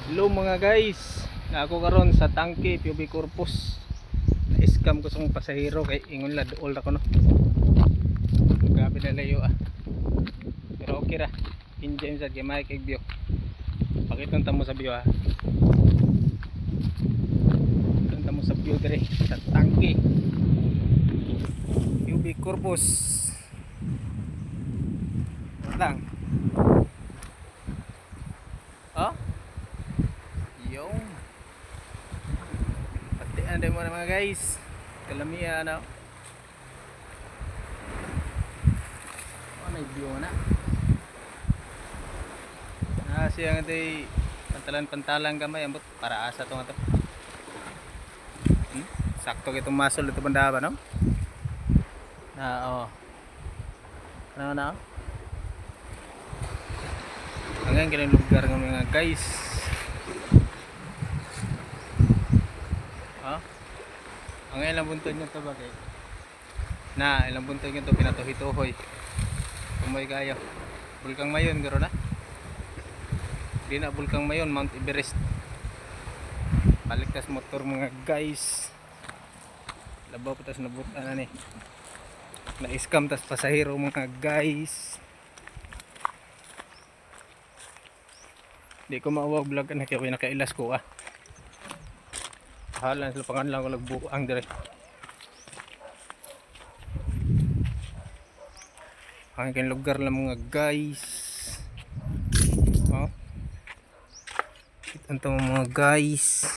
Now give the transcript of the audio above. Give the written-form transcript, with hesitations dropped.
Hello mga guys, na ako karon sa tangke PUB Corpus. Na-scam ko sa mga pasahero kay ingon la duol ako no. Grabe na layo Pero okay ra. Enjoy sa gamay kay view. Pakita mo sa view Pakita mo sa view dire sa tangke PUB Corpus. Lang. Yung patian din mo na mga guys, kalamiya ano may view na siyang ito pantalan kamay ambot para asa ito nga ito sakto itong masol ito pandaba no ano na hanggang ganyan lugar ng mga guys. Ang ilang buntod nyo ito bagay na ilang buntod nyo ito pinatuhituhoy kumoy kayo Bulkang Mayon garo na di na Bulkang Mayon, Mount Everest paligtas motor mga guys. Labaw pa tas nabutan na ni na-scam tas pasahero mga guys. Di ko mauwag vlog na kaya nakailas ko halan sa pangan lang ko nagbuang dire ang kin lugar lang mga guys. Ito mga guys.